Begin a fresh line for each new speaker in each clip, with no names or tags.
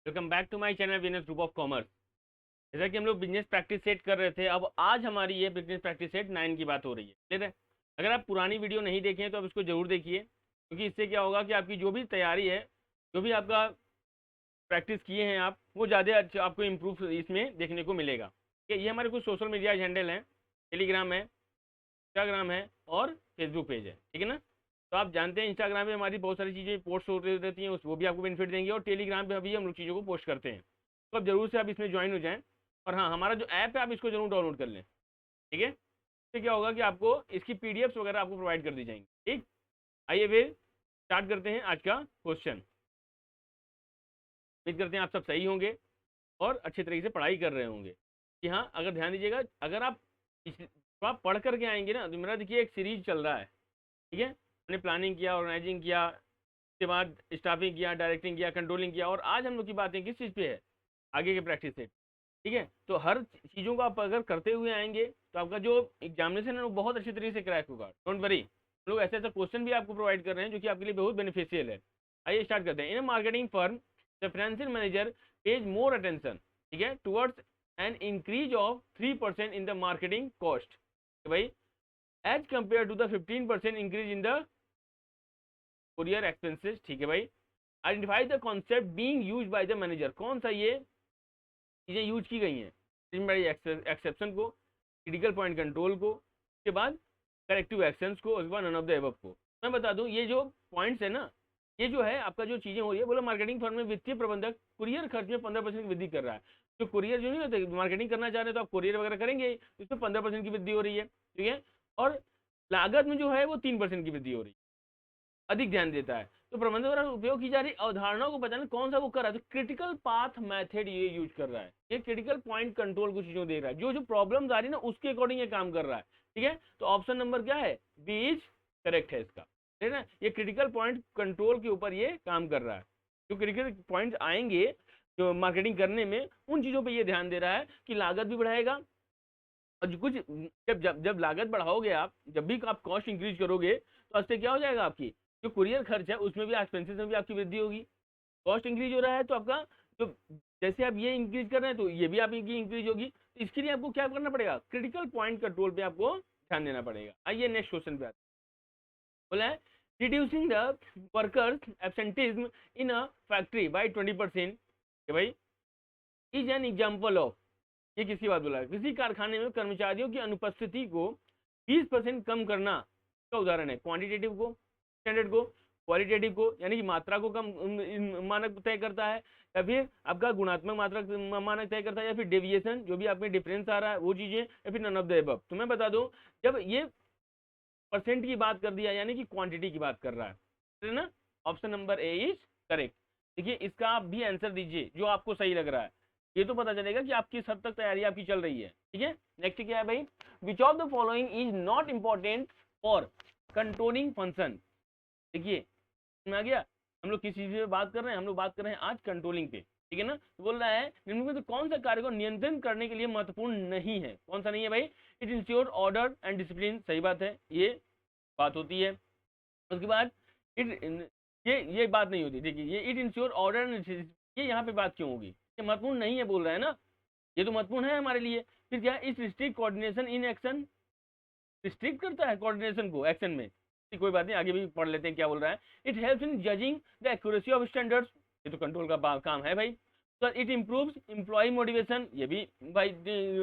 Welcome back to my channel winners group of commerce. जैसा कि हम लोग बिजनेस प्रैक्टिस सेट कर रहे थे, अब आज हमारी ये बिजनेस प्रैक्टिस सेट 9 की बात हो रही है। क्लियर है? अगर आप पुरानी वीडियो नहीं देखे हैं तो आप इसको जरूर देखिए, क्योंकि इससे क्या होगा कि आपकी जो भी तैयारी है, जो भी आपका प्रैक्टिस किए हैं आप, वो ज़्यादा अच्छा आपको इम्प्रूव इसमें देखने को मिलेगा। ठीक है, ये हमारे कुछ सोशल मीडिया हैंडल हैं, टेलीग्राम है, इंस्टाग्राम है और फेसबुक पेज है। ठीक है ना? तो आप जानते हैं इंस्टाग्राम पे हमारी बहुत सारी चीज़ें पोस्ट होती रहती हैं, वो भी आपको बेनिफिट देंगे, और टेलीग्राम पे भी हम लोग चीज़ों को पोस्ट करते हैं। तो अब जरूर से आप इसमें ज्वाइन हो जाएं, और हाँ, हमारा जो ऐप है आप इसको जरूर डाउनलोड कर लें। ठीक है? इससे क्या होगा कि आपको इसकी पीडीएफ्स वगैरह आपको प्रोवाइड कर दी जाएंगी। ठीक, आइए फिर स्टार्ट करते हैं आज का क्वेश्चन। उम्मीद करते हैं आप सब सही होंगे और अच्छे तरीके से पढ़ाई कर रहे होंगे। कि हाँ, अगर ध्यान दीजिएगा, अगर आप आप पढ़ करके आएंगे ना, तो मेरा देखिए एक सीरीज चल रहा है। ठीक है, हमने प्लानिंग किया, ऑर्गेनाइजिंग किया, उसके बाद स्टाफिंग किया, डायरेक्टिंग किया, कंट्रोलिंग किया, और आज हम लोग की बातें किस चीज़ पे है, आगे के प्रैक्टिस से। ठीक है, तो हर चीज़ों को आप अगर करते हुए आएंगे तो आपका जो एग्जामिनेशन है वो बहुत अच्छे तरीके से क्रैक होगा। डोंट वरी, हम लोग ऐसे ऐसे क्वेश्चन भी आपको प्रोवाइड कर रहे हैं जो कि आपके लिए बहुत बेनिफिशियल है। आइए स्टार्ट करते हैं। In marketing firm the financial manager pays more attention, ठीक है, towards an increase of 3% in the marketing cost, भाई, as compare to the 15% increase in the courier expenses. ठीक है भाई, identify the concept being use by the manager. कौन सा ये चीज़ें यूज की गई हैं? एक्सेप्शन को, क्रिटिकल पॉइंट कंट्रोल को, उसके बाद करेक्टिव एक्शंस को, उसके बाद नन ऑफ द एबव को। मैं बता दूं, ये जो पॉइंट्स है ना, ये जो है आपका जो चीज़ें हो रही है, बोला मार्केटिंग फर्म में वित्तीय प्रबंधक कुरियर खर्च में 15% की वृद्धि कर रहा है। जो कुरियर जो नहीं होते, मार्केटिंग करना चाह रहे हैं तो आप कुरियर वगैरह करेंगे, इसमें 15% की वृद्धि हो रही है। ठीक है, और लागत में जो है वो 3% की वृद्धि हो रही है, अधिक ध्यान देता है। तो प्रबंधक द्वारा उपयोग की जा रही अवधारणाओं को पहचानना, कौन सा वो कर रहा है, तो क्रिटिकल पाथ मेथड ये यूज कर रहा है। ये क्रिटिकल पॉइंट कंट्रोल कुछ चीजों दे रहा है, जो जो प्रॉब्लम्स आ रही है ना उसके अकॉर्डिंग ये काम कर रहा है। ठीक है, तो ऑप्शन नंबर क्या है, बी इज करेक्ट है इसका। ठीक है ना, ये क्रिटिकल पॉइंट कंट्रोल के ऊपर ये काम कर रहा है। जो क्रिटिकल पॉइंट आएंगे जो मार्केटिंग करने में, उन चीजों पर ये ध्यान दे रहा है कि लागत भी बढ़ाएगा, और कुछ जब जब जब लागत बढ़ाओगे आप, जब भी आप कॉस्ट इंक्रीज करोगे, तो उससे क्या हो जाएगा, आपकी जो कुरियर खर्च है उसमें भी, एक्सपेंसेस में भी आपकी वृद्धि होगी। कॉस्ट इंक्रीज हो रहा है तो आपका जो, जैसे आप ये इंक्रीज कर रहे हैं तो ये भी आपकी इंक्रीज होगी। तो इसके लिए आपको क्या करना पड़ेगा, क्रिटिकल पॉइंट कंट्रोल पे आपको ध्यान देना पड़ेगा। आइए नेक्स्ट क्वेश्चन पे आते हैं। बोला है reducing the workers absenteeism in a factory by 20%, भाई, इज एन एग्जाम्पल ऑफ, ये किसकी बात बोला है, किसी कारखाने में कर्मचारियों की अनुपस्थिति को 20% कम करना का उदाहरण है। क्वांटिटेटिव को, स्टैंडर्ड को, क्वालिटेटिव को, यानी कि मात्रा को कम मानक तय करता है, या फिर आपका गुणात्मक मात्रा मानक तय करता है, या फिर डेविएशन जो भी आप में डिफरेंस आ रहा है वो चीजें, या फिर नन ऑफ द अबव। तो मैं बता दूं, जब ये परसेंट की बात कर दिया यानी कि क्वांटिटी की बात कर रहा है ना, option number A is correct. देखिए, इसका आप भी आंसर दीजिए जो आपको सही लग रहा है, ये तो पता चलेगा कि आपकी हद तक तैयारी आपकी चल रही है। ठीक है, नेक्स्ट क्या है भाई, विच of the following is not important for controlling function. देखिए, समझ आ गया हम लोग किस चीज पे बात कर रहे हैं, हम लोग बात कर रहे हैं आज कंट्रोलिंग पे। ठीक है ना, तो बोल रहा है निम्न में तो कौन सा कार्य को नियंत्रण करने के लिए महत्वपूर्ण नहीं है, कौन सा नहीं है भाई, it ensure order and discipline, सही बात है, ये बात होती है। उसके बाद इट, ये बात नहीं होती। देखिए, ये इट इंश्योर ऑर्डर, ये यहाँ पे बात क्यों होगी, ये महत्वपूर्ण नहीं है बोल रहा है ना, ये तो महत्वपूर्ण है हमारे लिए। फिर क्या, इस restrict coordination in action, restrict करता है कोऑर्डिनेशन को एक्शन में। कोई बात नहीं, आगे भी पढ़ लेते हैं क्या बोल रहा है। It helps in judging the accuracy of standards, ये तो कंट्रोल का काम है भाई। तो इट इंप्रूव्स एम्प्लॉय मोटिवेशन, ये भी भाई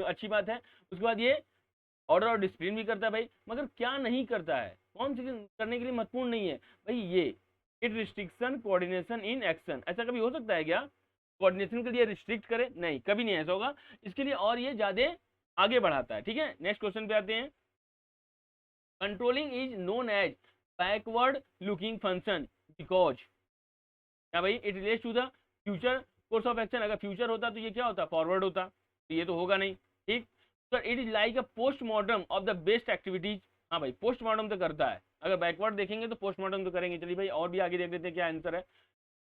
अच्छी बात है। उसके बाद ये ऑर्डर और डिसिप्लिन भी करता है भाई, मगर क्या नहीं करता है, कौन सी करने के लिए महत्वपूर्ण नहीं है भाई, ये it restriction coordination in action. ऐसा कभी हो सकता है क्या, कोऑर्डिनेशन के लिए रिस्ट्रिक्ट करे, नहीं, कभी नहीं ऐसा होगा इसके लिए, और ये ज्यादा आगे बढ़ाता है। ठीक है, नेक्स्ट क्वेश्चन पे आते हैं। Controlling is known as backward looking function because, क्या भाई, it relates to the future course of action. अगर फ्यूचर होता तो ये क्या होता, फॉरवर्ड होता, तो ये तो होगा नहीं। ठीक, sir it is like a postmortem of the best activities. हाँ भाई, पोस्टमार्टम तो करता है, अगर बैकवर्ड देखेंगे तो पोस्टमार्टम तो करेंगे। चलिए भाई, और भी आगे देख लेते हैं क्या आंसर है।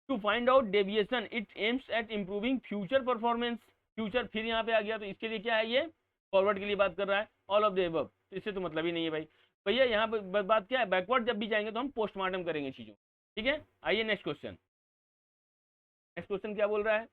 To find out deviation it aims at improving future performance, future फिर यहाँ पे आ गया, तो इसके लिए क्या है, ये फॉरवर्ड के लिए बात कर रहा है, ऑल ऑफ द एबव, तो इससे तो मतलब ही नहीं है भाई। भैया यहाँ पे बात क्या है, बैकवर्ड जब भी जाएंगे तो हम पोस्टमार्टम करेंगे चीजों। ठीक है, आइए नेक्स्ट क्वेश्चन। नेक्स्ट क्वेश्चन क्या बोल रहा है,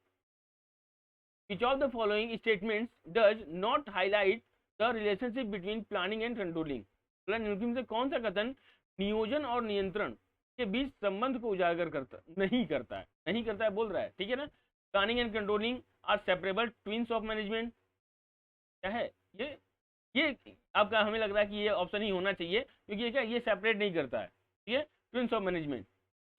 विच of the following statements does not highlight the relationship between planning and controlling, निम्नलिखित से कौन सा कथन नियोजन और नियंत्रण के बीच संबंध को उजागर नहीं करता है बोल रहा है, ठीक है ना। Planning and controlling are separable twins of management, क्या है ये आपका, हमें लग रहा है कि ये ऑप्शन ही होना चाहिए, क्योंकि ये क्या, ये सेपरेट नहीं करता है, ठीक है। ट्विन्स ऑफ मैनेजमेंट,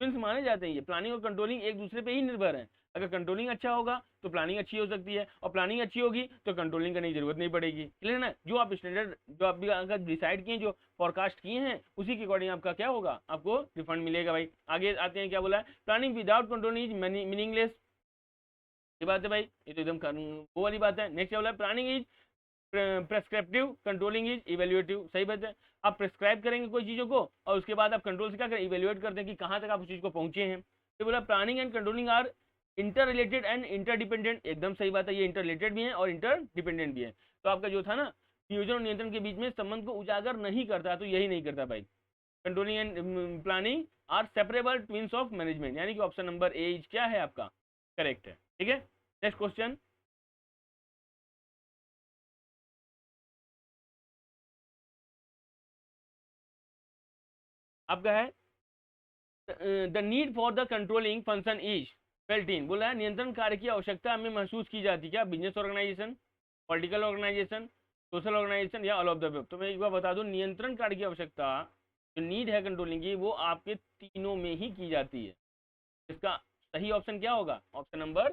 ट्विन्स माने जाते हैं ये, प्लानिंग और कंट्रोलिंग एक दूसरे पे ही निर्भर है। अगर कंट्रोलिंग अच्छा होगा तो प्लानिंग अच्छी हो सकती है, और प्लानिंग अच्छी होगी तो कंट्रोलिंग करने की जरूरत नहीं पड़ेगी, क्लियर ना। जो आप स्टैंडर्ड, जो आप भी अगर डिसाइड किए, जो फोरकास्ट किए हैं, उसी के अकॉर्डिंग आपका क्या होगा, आपको रिफंड मिलेगा भाई। आगे आते हैं, क्या बोला है, planning without controlling is meaningless, ये बात है भाई, ये तो एकदम वो वाली बात है। नेक्स्ट क्या बोला है, planning is prescriptive, controlling is evaluative, सही बात है। आप प्रेस्क्राइब करेंगे कोई चीज़ों को और उसके बाद आप कंट्रोल से क्या करें, इवेल्युएट करते हैं कि कहाँ तक आप उस चीज़ को पहुंचे हैं। तो बोला planning and controlling are interrelated and interdependent, एकदम सही बात है, ये इंटर रिलेटेड भी है और इंटर डिपेंडेंट भी है। तो आपका जो था ना, नियोजन और नियंत्रण के बीच में संबंध को उजागर नहीं करता, तो यही नहीं करता भाई। Controlling and planning are separable twins of management, यानी कि ऑप्शन नंबर ए क्या है आपका, करेक्ट है, ठीक है। नेक्स्ट क्वेश्चन, आपका है द नीड फॉर द कंट्रोलिंग फंक्शन इज फेल्ट इन, बोला है नियंत्रण कार्य की आवश्यकता हमें महसूस की जाती है, क्या business organisation, political organisation, social organisation या ऑल ऑफ द अबव। तो मैं एक बार बता दूं, नियंत्रण कार्य की आवश्यकता जो नीड है कंट्रोलिंग की, वो आपके तीनों में ही की जाती है। इसका सही ऑप्शन क्या होगा, ऑप्शन नंबर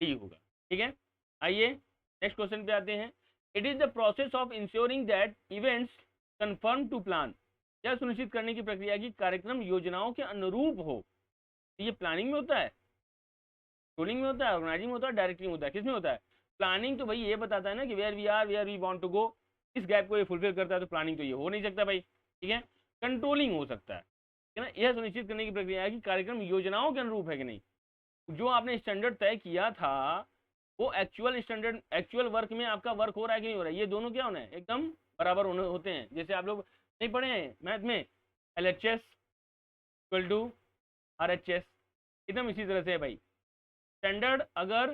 डी होगा, ठीक है। आइए नेक्स्ट क्वेश्चन पे आते हैं। It is the process of ensuring that events conform to plan, यह सुनिश्चित करने की प्रक्रिया की कार्यक्रम योजनाओं के अनुरूप हो। ये प्लानिंग में होता है, रूलिंग में होता है, ऑर्गेनाइजिंग में होता है, डायरेक्टिंग में होता है, किस में होता है, प्लानिंग। तो भाई ये बताता है ना कि where we are, where we want to go, इस गैप को ये फुलफिल करता है, तो प्लानिंग तो ये हो नहीं सकता भाई, ठीक है। कंट्रोलिंग हो सकता है ना, यह सुनिश्चित करने की प्रक्रिया है कि कार्यक्रम योजनाओं के अनुरूप है कि नहीं, जो आपने स्टैंडर्ड तय किया था वो एक्चुअल स्टैंडर्ड, एक्चुअल वर्क में आपका वर्क हो रहा है कि नहीं हो रहा है, ये दोनों क्या होना है, एकदम बराबर होते हैं। जैसे आप लोग नहीं पढ़े हैं मैथ में, LHS इक्वल टू RHS, एकदम इसी तरह से है भाई। स्टैंडर्ड अगर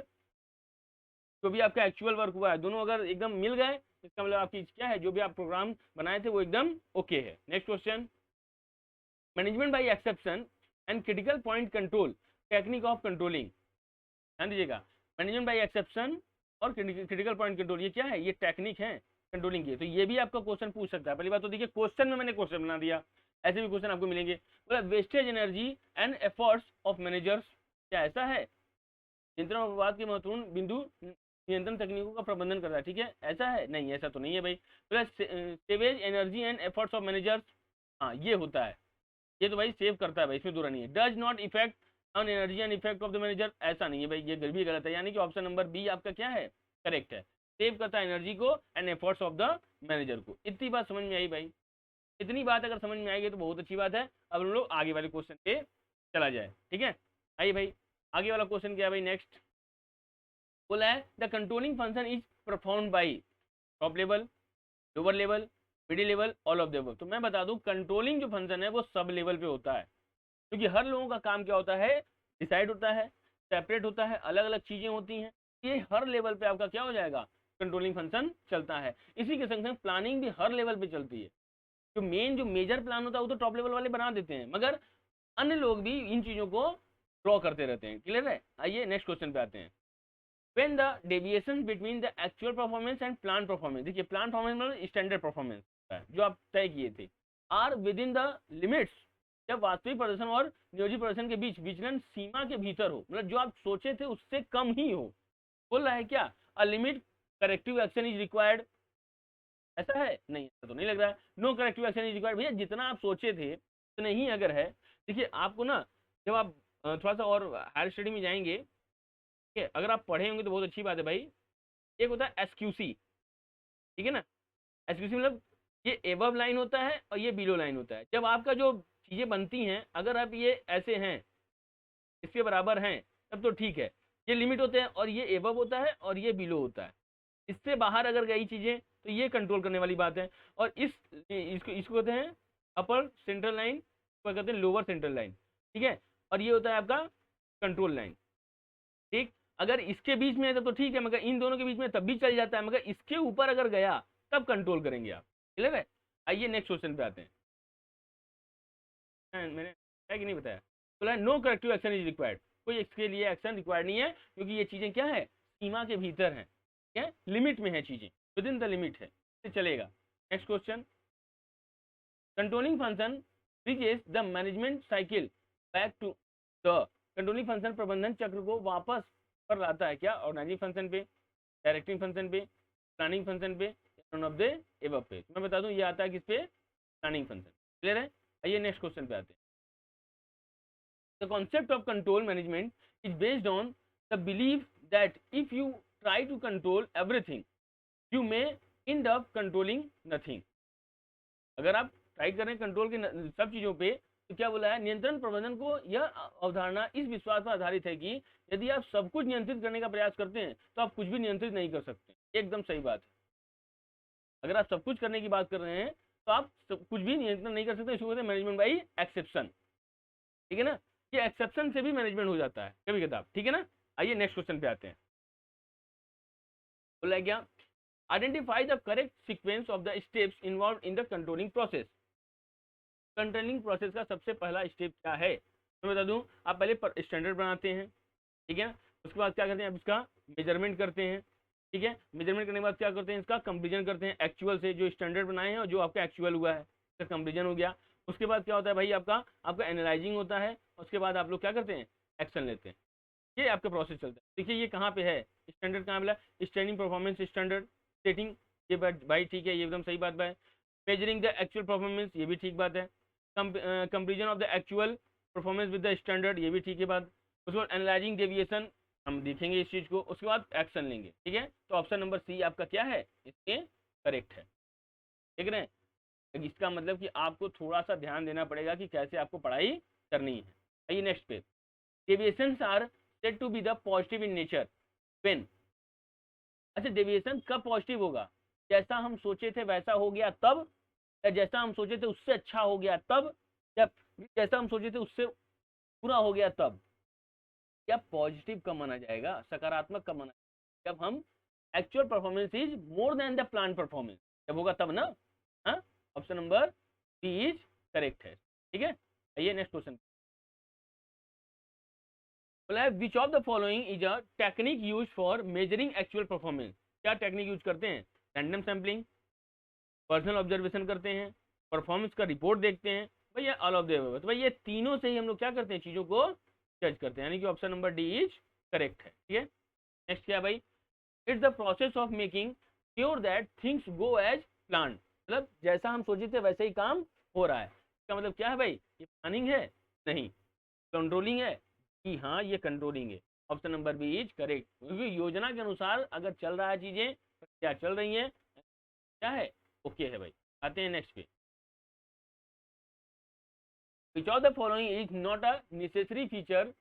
जो भी आपका एक्चुअल वर्क हुआ है, दोनों अगर एकदम मिल गए, इसका मतलब आपकी क्या है, जो भी आप प्रोग्राम बनाए थे वो एकदम ओके है। Next question, management by exception and critical point control, technique of controlling, ध्यान दीजिएगा। मैनेजमेंट बाय एक्सेप्शन और क्रिटिकल पॉइंट कंट्रोल, ये क्या है, ये टेक्निक है कंट्रोलिंग की। तो ये भी आपका क्वेश्चन पूछ सकता है। पहली बात तो देखिए, क्वेश्चन में मैंने क्वेश्चन बना दिया, ऐसे भी क्वेश्चन आपको मिलेंगे। बोला wastage energy and efforts of managers, क्या ऐसा है, नियंत्रण और अपवाद के महत्वपूर्ण बिंदु नियंत्रण तकनीकों का प्रबंधन करता है, ठीक है, ऐसा है, नहीं ऐसा तो नहीं है भाई। Plus saves energy and efforts of managers, हाँ ये होता है, ये तो भाई सेव करता है भाई, इसमें दूर नहीं है। Does not effect on energy and effect of the manager, ऐसा नहीं है भाई, ये भी गलत है, यानी कि ऑप्शन नंबर बी आपका क्या है, करेक्ट है। सेव करता है एनर्जी को and efforts of the manager को। इतनी बात समझ में आई भाई, इतनी बात अगर समझ में आएगी तो बहुत अच्छी बात है। अब हम लोग आगे वाले क्वेश्चन पे चला जाए, ठीक है। आइए भाई, आगे वाला क्वेश्चन क्या है भाई, नेक्स्ट बोला है द कंट्रोलिंग function is perform by top level, lower level, middle level, all of the above. तो मैं बता दूं, कंट्रोलिंग जो फंक्शन है वो सब लेवल पे होता है, क्योंकि हर लोगों का काम क्या होता है, डिसाइड होता है, सेपरेट होता है, अलग अलग चीजें होती हैं, ये हर लेवल पे आपका क्या हो जाएगा, कंट्रोलिंग फंक्शन चलता है। इसी के संग संग प्लानिंग भी हर लेवल पे चलती है। जो मेजर प्लान होता है वो तो टॉप लेवल वाले बना देते हैं, मगर अन्य लोग भी इन चीजों को ड्रॉ करते रहते हैं, क्लियर है। आइए नेक्स्ट क्वेश्चन पे आते हैं। when the deviation between the actual performance and plan performance, देखिए प्लान परफॉर्मेंस मतलब स्टैंडर्ड परफॉर्मेंस जो आप तय किए थे, are within the limits, जब वास्तविक प्रदर्शन और नियोजित प्रदर्शन के बीच विचलन सीमा के भीतर हो, मतलब जो आप सोचे थे उससे कम ही हो। बोल रहा है क्या, a limit corrective action is required, ऐसा है, नहीं ऐसा तो नहीं लग रहा है। No corrective action is required, भैया जितना आप सोचे थे उतने ही अगर है। देखिए आपको ना, जब आप थोड़ा सा और हायर स्टडी में जाएंगे, ठीक है, अगर आप पढ़े होंगे तो बहुत अच्छी बात है भाई। एक होता है SQC, ठीक है ना, SQC मतलब ये एबव लाइन होता है और ये बिलो लाइन होता है। जब आपका जो चीजें बनती हैं, अगर आप ये ऐसे हैं, इसके बराबर हैं, तब तो ठीक है, ये लिमिट होते हैं, और ये एबव होता है और ये बिलो होता है। इससे बाहर अगर गई चीजें तो ये कंट्रोल करने वाली बात है। और इसको कहते हैं अपर सेंट्रल लाइन, इसको कहते हैं लोअर सेंट्रल लाइन, ठीक है। और ये होता है आपका कंट्रोल लाइन, ठीक। अगर इसके बीच में है तो ठीक है, मगर इन दोनों के बीच में तब भी चल जाता है, मगर इसके ऊपर अगर गया तब कंट्रोल करेंगे आप। क्लियर है? आइए नेक्स्ट क्वेश्चन पे आते हैं। मैंने है कि नहीं बताया? बोला no corrective action is required, कोई इसके लिए एक्शन रिक्वायर्ड नहीं है, क्योंकि ये चीजें क्या है, सीमा के भीतर है, क्या लिमिट में है, चीजें विद इन द लिमिट है, तो चलेगा। Next question, controlling function bridges the management cycle back to the, कंट्रोलिंग फंक्शन प्रबंधन चक्र को वापस पर लाता है, क्या ऑर्गेनाइजिंग फंक्शन पे, डायरेक्टिंग फंक्शन पे, प्लानिंग फंक्शन पे, नॉन ऑफ द एबव पे। मैं बता दूं ये आता है किस पे, प्लानिंग फंक्शन। क्लियर है? आइए नेक्स्ट क्वेश्चन पे आते हैं। The concept of control management is based on the belief that if you try to control everything, you may end up controlling nothing. अगर आप ट्राई करें कंट्रोल की सब चीजों पे, तो क्या बोला है, नियंत्रण प्रबंधन को यह अवधारणा इस विश्वास पर आधारित है कि यदि आप सब कुछ नियंत्रित करने का प्रयास करते हैं तो आप कुछ भी नियंत्रित नहीं कर सकते। एकदम सही बात है। अगर आप सब कुछ करने की बात कर रहे हैं तो आप सब कुछ भी नियंत्रण नहीं कर सकते, इसको कहते हैं मैनेजमेंट बाई एक्सेप्शन। ठीक है ना? ये एक्सेप्शन से भी मैनेजमेंट हो जाता है कभी कभी। ठीक है ना? आइए नेक्स्ट क्वेश्चन पे आते हैं। बोला क्या, identify the correct sequence of the steps involve in the controlling process. Controlling process का सबसे पहला स्टेप क्या है, मैं बता दूं, आप पहले स्टैंडर्ड बनाते हैं, ठीक है, उसके बाद क्या करते हैं, अब इसका मेजरमेंट करते हैं, ठीक है, मेजरमेंट करने के बाद क्या करते हैं, इसका कंपेरिजन करते हैं एक्चुअल से, जो स्टैंडर्ड बनाए हैं और जो आपका एक्चुअल हुआ है, इसका कंपेरिजन हो गया। उसके बाद क्या होता है भाई, आपका आपका एनालाइजिंग होता है, उसके बाद आप लोग क्या करते हैं, एक्शन लेते हैं। ये आपका प्रोसेस चलता है। देखिए ये कहाँ पे है, स्टैंडर्ड कहाँ मिला, स्टैंडिंग परफॉर्मेंस स्टैंडर्ड सेटिंग, ये बात भाई ठीक है, ये एकदम सही बात है। मेजरिंग द एक्चुअल परफॉर्मेंस, ये भी ठीक बात है। Comparison of the actual performance with the standard, ये भी ठीक है बात। उसके बाद एनालाइजिंग डेविएशन, हम देखेंगे इस चीज को, उसके बाद एक्शन लेंगे। ठीक है, तो ऑप्शन नंबर सी आपका क्या है, इसके करेक्ट है। ठीक है, इसका मतलब कि आपको थोड़ा सा ध्यान देना पड़ेगा कि कैसे आपको पढ़ाई करनी है। आइए नेक्स्ट पे, deviations are said to be the positive in nature when, अच्छा डेविएशन कब पॉजिटिव होगा, जैसा हम सोचे थे वैसा हो गया तब, या जैसा हम सोचे थे उससे अच्छा हो गया तब, या जैसा हम सोचे थे उससे पूरा हो गया तब। या पॉजिटिव कब माना जाएगा, सकारात्मक कब माना जाएगा, जब हम actual performance is more than the plan performance, जब होगा तब ना। हाँ, option number D is correct है। ठीक है, आइए नेक्स्ट क्वेश्चन। बोला है विच of the following is a technique use for measuring actual performance. क्या टेक्निक यूज करते हैं, रैंडम सैम्पलिंग, पर्सनल ऑब्जर्वेशन करते हैं, परफॉर्मेंस का रिपोर्ट देखते हैं, भैया ऑल ऑफ द अबव। तो भाई ये तीनों से ही हम लोग क्या करते हैं, चीजों को जज करते हैं, यानी कि option number D is correct है। ठीक है, नेक्स्ट क्या भाई, it's the process of making sure that things go as plan, मतलब जैसा हम सोचे थे वैसे ही काम हो रहा है। इसका मतलब क्या है भाई, ये प्लानिंग है नहीं, कंट्रोलिंग है कि हाँ ये कंट्रोलिंग है। Option number B is correct, क्योंकि योजना के अनुसार अगर चल रहा है चीजें, क्या चल रही हैं, क्या है, ओके है भाई। आते हैं नेक्स्ट पे, which of the following is not a necessary feature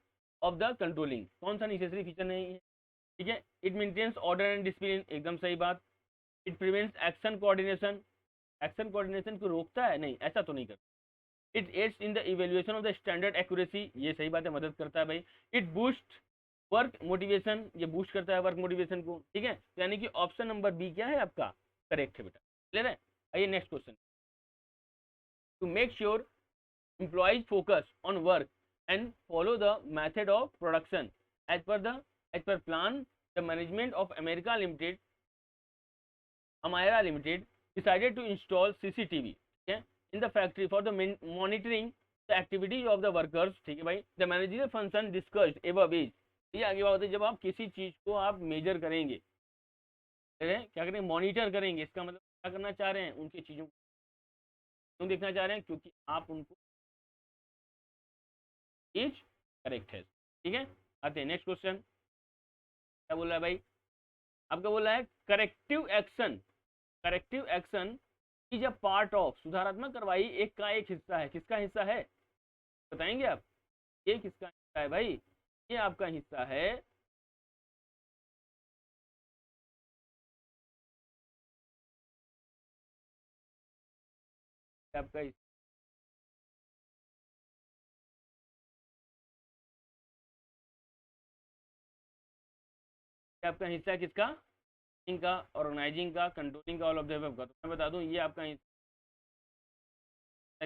of the controlling, कौन सा नेसेसरी फीचर नहीं है। ठीक है, it maintains order and discipline, एकदम सही बात। It prevents action coordination, action coordination को रोकता है नहीं, ऐसा तो नहीं करता। It aids in the evaluation of the standard accuracy, ये सही बात है, मदद करता है भाई। इट बूस्ट वर्क मोटिवेशन, ये बूस्ट करता है वर्क मोटिवेशन को। ठीक है, तो यानी कि ऑप्शन नंबर बी क्या है आपका, करेक्ट है बेटा। क्लियर है? आइए next question, to make sure employees focus on work and follow the method of production as per plan, the management of Amira Limited decided to install CCTV, okay, in the factory for the monitoring the activities of the workers। ठीक है भाई, the managerial function discussed above is, ये आगे बात है, जब आप किसी चीज को आप मेजर करेंगे, क्या करेंगे, मॉनिटर करेंगे, इसका मतलब क्या करना चाह रहे हैं, उनकी चीजों को क्यों देखना चाह रहे हैं, क्योंकि आप उनको इज करेक्ट है। ठीक है, आते हैं नेक्स्ट क्वेश्चन, क्या बोल रहा है भाई, आपका बोला है corrective action, corrective action is a part of, सुधारात्मक कार्रवाई एक का एक हिस्सा है, किसका हिस्सा है बताएंगे आप, ये किसका हिस्सा है भाई, ये आपका हिस्सा है, आपका ये आपका हिस्सा है किसका, का, ऑर्गेनाइजिंग का, कंट्रोलिंग का, ऑल ऑफ द अबव का। तो मैं बता दूं ये आपका हिस्सा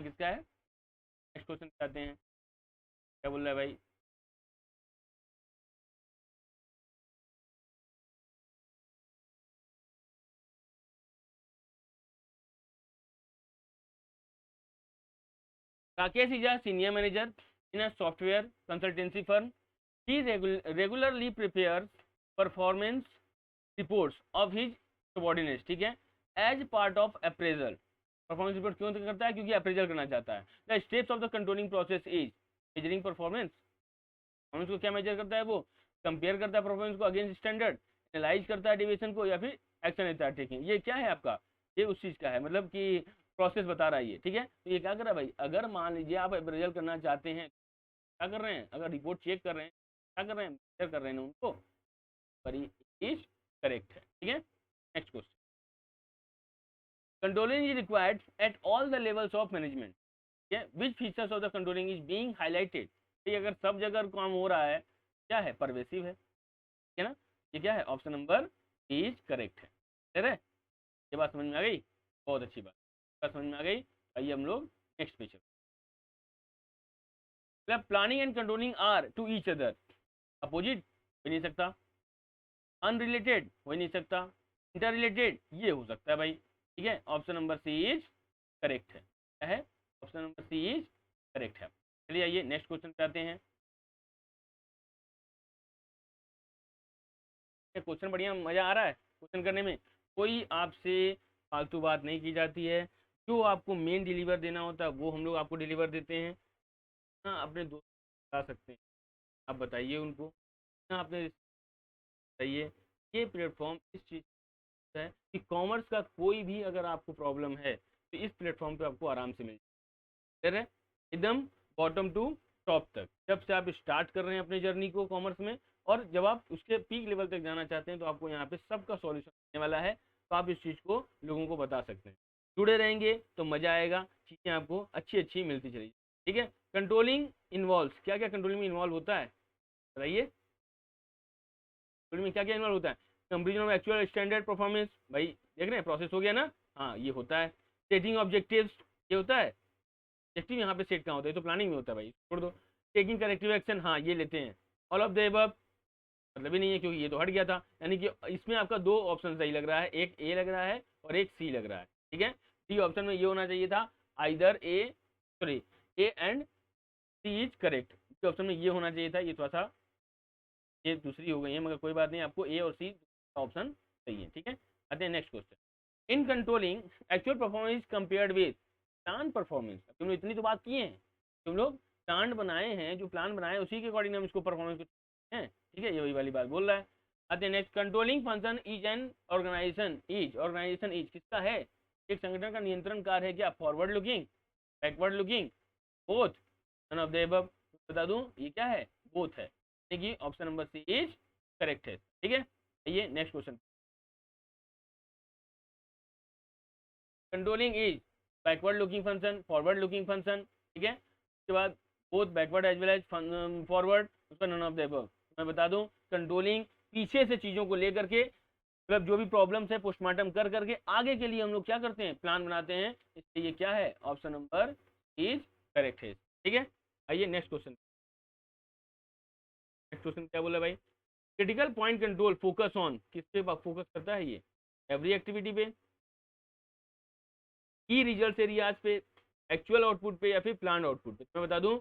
किसका है। नेक्स्ट क्वेश्चन आते हैं, क्या बोल रहा है भाई। Rakesh is a senior manager in a software consultancy firm. He regularly prepares performance reports of his subordinates, ठीक है, as part of appraisal. Performance report क्यों करता है, क्योंकि अप्रेजल करना चाहता है। The steps of the controlling process is measuring performance. Performance को क्या मेजर करता है, वो कंपेयर करता है परफॉर्मेंस को अगेंस्ट स्टैंडर्ड, एनालाइज करता है डेविएशन को, या फिर एक्शन लेता है टेकिंग। ये क्या है आपका, ये उस चीज़ का है, मतलब कि प्रोसेस बता रहा है ये, ठीक है। तो ये क्या कर रहा है भाई, अगर मान लीजिए आप अप्रेजल करना चाहते हैं, क्या कर रहे हैं, अगर रिपोर्ट चेक कर रहे हैं, क्या कर रहे हैं, मेजर कर रहे हैं उनको, पर इज करेक्ट है, ठीक है। Next question, controlling is required at all the levels of management, ठीक है। Which features of the controlling is being highlighted. ठीक है, अगर सब जगह काम हो रहा है, क्या है, परवेसिव है, ठीक है ना। ये क्या है, ऑप्शन नंबर इज करेक्ट है, ठीक है। ये बात समझ में आ गई, बहुत अच्छी बात समझ में आ गई। आइए हम लोग नेक्स्ट पे चलते हैं। Planning and controlling are to each other opposite, हो नहीं सकता। अनरिलेटेड हो नहीं सकता। इंटर रिलेटेड ये हो सकता है भाई, ठीक है। Option number C is correct है, क्या है, option number C is correct है। चलिए आइए नेक्स्ट क्वेश्चन पे आते हैं। क्वेश्चन बढ़िया, मजा आ रहा है क्वेश्चन करने में, कोई आपसे फालतू बात नहीं की जाती है। जो आपको मेन डिलीवर देना होता है वो हम लोग आपको डिलीवर देते हैं। हाँ, अपने दोस्त बता सकते हैं, आप बताइए उनको। हाँ, अपने बताइए। ये प्लेटफॉर्म इस चीज़ है कि कॉमर्स का कोई भी अगर आपको प्रॉब्लम है तो इस प्लेटफॉर्म पे आपको आराम से मिल जाए है, एकदम बॉटम टू टॉप तक। जब से आप स्टार्ट कर रहे हैं अपनी जर्नी को कॉमर्स में, और जब आप उसके पीक लेवल तक जाना चाहते हैं, तो आपको यहाँ पे सबका सॉल्यूशन मिलने वाला है। तो आप इस चीज़ को लोगों को बता सकते हैं। जुड़े रहेंगे तो मजा आएगा, चीज़ें आपको अच्छी अच्छी मिलती चलेगी, ठीक है। कंट्रोलिंग इन्वॉल्व, क्या क्या कंट्रोलिंग में इन्वॉल्व होता है बताइए। कंट्रोलिंग में क्या क्या इन्वॉल्व होता है, comparison of actual standard performance, भाई देख रहे हैं प्रोसेस हो गया ना, हाँ ये होता है। सेटिंग ऑब्जेक्टिव्स, ये होता है। ऑब्जेक्टिव यहाँ पे सेट कहाँ होता है, तो प्लानिंग में होता है भाई, छोड़ दो। टेकिंग करेक्टिव एक्शन, हाँ ये लेते हैं। ऑल ऑफ द अबव मतलब ही नहीं है, क्योंकि ये तो हट गया था। यानी कि इसमें आपका दो ऑप्शन सही लग रहा है, एक ए लग रहा है और एक सी लग रहा है, ठीक है। डी ऑप्शन में ये होना चाहिए था, either A, sorry, A and C is correct. D option में ये होना चाहिए था, ये थोड़ा सा ये दूसरी हो गई है, मगर कोई बात नहीं, आपको ए और सी ऑप्शन सही है, ठीक है। आते हैं next question. In controlling actual performance compared with plan performance, तुम लोग इतनी तो बात किए हैं, तुम लोग प्लान बनाए हैं, जो प्लान बनाए हैं उसी के अकॉर्डिंग हम इसको परफॉर्मेंस हैं, ठीक है। ये वही वाली बात बोल रहा है। आते हैं next, controlling function is an organisation is, organisation is किसका है, एक संगठन का नियंत्रण कार्य है क्या, forward looking, backward looking, both, none of the above. बता दूं ये क्या है, बोथ है, देखिए option number C is correct है, ठीक है। ये next question, controlling is backward looking function, forward looking function, ठीक है। उसके बाद both backward as well as forward, उसका नन ऑफ द अबव। मैं बता दूं कंट्रोलिंग पीछे से चीज़ों को लेकर के, मतलब जो भी प्रॉब्लम्स है पोस्टमार्टम कर करके आगे के लिए हम लोग क्या करते हैं, प्लान बनाते हैं। इसलिए ये क्या है, ऑप्शन नंबर इज करेक्ट है, ठीक है। आइए नेक्स्ट क्वेश्चन। नेक्स्ट क्वेश्चन क्या बोला भाई, critical point control focus on, किस पे फोकस करता है ये, एवरी एक्टिविटी पे, की रिजल्ट एरियाज पे, एक्चुअल आउटपुट पे, या फिर प्लान आउटपुट पे। मैं बता दूं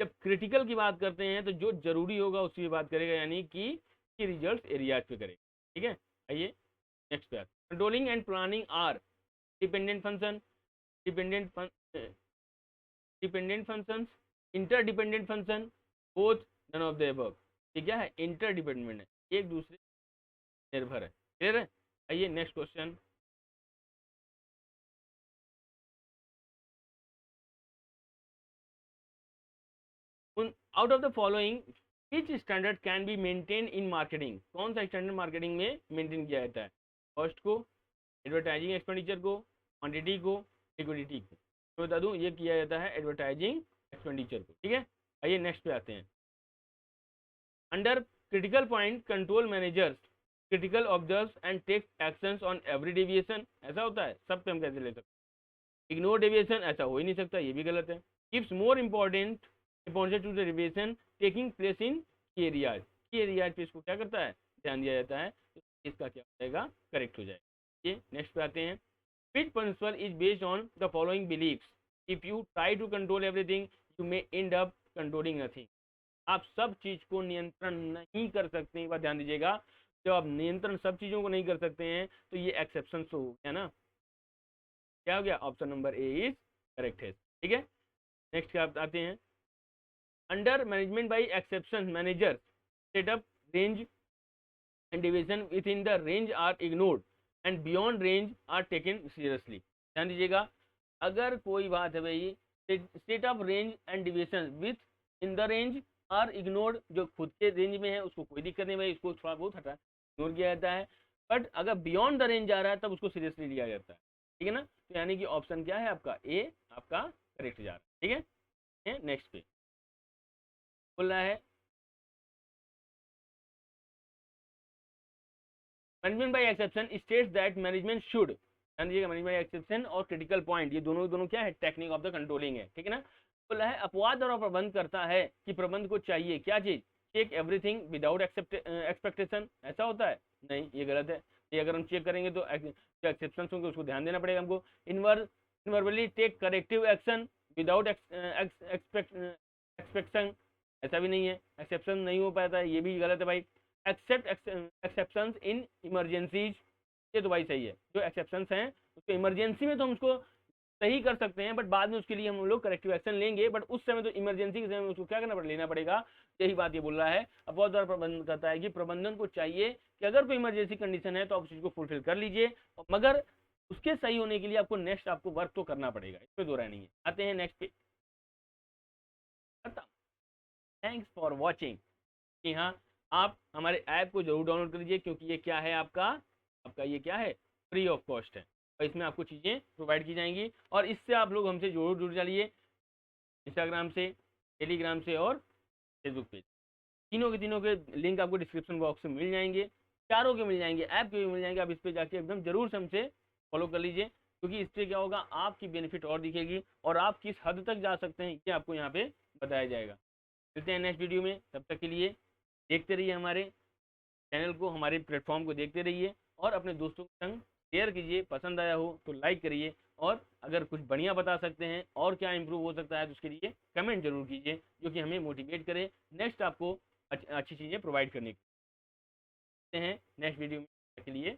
जब क्रिटिकल की बात करते हैं तो जो जरूरी होगा उसी पे बात करेगा, यानी कि रिजल्ट एरियाज पे करेगा, ठीक है। आइए नेक्स्ट पे, controlling and planning are dependent function, dependent dependent function, interdependent function, both, none of the above. ये क्या है, इंटरडिपेंडेंट है, एक दूसरे निर्भर है, क्लियर है। आइए next question, out of the following which standard can be maintain in marketing, कौन सा स्टैंडर्ड मार्केटिंग में मेंटेन किया जाता है, कॉस्ट को, एडवर्टाइजिंग एक्सपेंडिचर को, क्वांटिटी को, लिक्विडिटी को। तो बता दूं ये किया जाता है एडवर्टाइजिंग एक्सपेंडिचर को, ठीक है। आइए नेक्स्ट पे आते हैं, under critical point control managers critical observes and takes actions on every deviation, ऐसा होता है, सब पे हम कैसे ले सकते हैं। इग्नोर डेविएशन, ऐसा हो ही नहीं सकता, ये भी गलत है। Gives more important to the deviation taking place in key areas, की एरियाज पे इसको क्या करता है, ध्यान दिया जाता है, तो इसका क्या हो जाएगा, करेक्ट हो जाएगा। ये नेक्स्ट पे आते हैं। Which principle is based on the following beliefs? If you try to control everything, you may end up controlling nothing. आप सब चीज को नियंत्रण नहीं कर सकते हैं, बात ध्यान दीजिएगा। जब आप नियंत्रण सब चीजों को नहीं कर सकते हैं तो ये एक्सेप्शन तो हो गया ना, क्या हो गया, option number A is correct है। ठीक है, नेक्स्ट क्या आते हैं। Under management by exception manager set up range and division within the range are ignored and beyond range are taken seriously. ध्यान दीजिएगा, अगर कोई बात है भाई, state of range and deviation within the range are ignored, जो खुद के रेंज में है उसको कोई दिक्कत नहीं भाई, इसको थोड़ा बहुत हटा इग्नोर किया जाता है, बट अगर बियॉन्ड द रेंज आ रहा है तब उसको सीरियसली लिया जाता है। ठीक है ना, तो यानी कि ऑप्शन क्या है आपका, ए आपका करेक्ट जा रहा है। ठीक है, नेक्स्ट पे बोल रहा है management by exception states that management should, ध्यान दीजिएगा, मैनेजमेंट बाय एक्सेप्शन और क्रिटिकल पॉइंट, ये दोनों दोनों क्या है, टेक्निक ऑफ द कंट्रोलिंग है। ठीक है ना, बोला है अपवाद और प्रबंध करता है कि प्रबंध को चाहिए क्या चीज, चेक एवरीथिंग विदाउट एक्सपेक्टेशन, ऐसा होता है, नहीं ये गलत है। ये अगर हम चेक करेंगे तो जो एक्सेप्शन होंगे उसको ध्यान देना पड़ेगा हमको। Invariably take corrective action without expectation, ऐसा भी नहीं है, एक्सेप्शन नहीं हो पाता है, ये भी गलत है भाई। एक्सेप्ट एक्सेप्शंस इन इमरजेंसीज, ये तो भाई सही है, जो एक्सेप्शंस हैं उसको इमरजेंसी में तो हम उसको सही कर सकते हैं, बट बाद में उसके लिए हम लोग करेक्टिव एक्शन लेंगे, बट उस समय तो इमरजेंसी के समय में उसको क्या करना पड़ेगा, लेना पड़ेगा। यही बात ये बोल रहा है। अब बहुत बार प्रबंधन करता है कि प्रबंधन को चाहिए कि अगर कोई इमरजेंसी कंडीशन है तो आप उस चीज को फुलफिल कर लीजिए, मगर उसके सही होने के लिए आपको नेक्स्ट आपको वर्क तो करना पड़ेगा, इसमें दो राय नहीं है। आते हैं नेक्स्ट पे, थैंक्स फॉर वॉचिंग। कि हाँ, आप हमारे ऐप को जरूर डाउनलोड कर लीजिए, क्योंकि ये क्या है आपका, आपका ये क्या है, फ्री ऑफ कॉस्ट है, और इसमें आपको चीज़ें प्रोवाइड की जाएंगी, और इससे आप लोग हमसे जरूर जुड़ जाइए, इंस्टाग्राम से, टेलीग्राम से और फेसबुक पे। तीनों के लिंक आपको डिस्क्रिप्शन बॉक्स में मिल जाएंगे, चारों के मिल जाएंगे, ऐप के भी मिल जाएंगे। आप इस पर जाके एकदम जरूर से हमसे फॉलो कर लीजिए, क्योंकि इससे क्या होगा, आपकी बेनिफिट और दिखेगी, और आप किस हद तक जा सकते हैं ये आपको यहाँ पे बताया जाएगा। मिलते हैं नेक्स्ट वीडियो में, तब तक के लिए देखते रहिए हमारे चैनल को, हमारे प्लेटफॉर्म को देखते रहिए, और अपने दोस्तों के संग शेयर कीजिए, पसंद आया हो तो लाइक करिए, और अगर कुछ बढ़िया बता सकते हैं और क्या इंप्रूव हो सकता है तो उसके लिए कमेंट जरूर कीजिए, जो कि हमें मोटिवेट करे नेक्स्ट आपको अच्छी चीज़ें प्रोवाइड करने के लिए। नेक्स्ट वीडियो में के लिए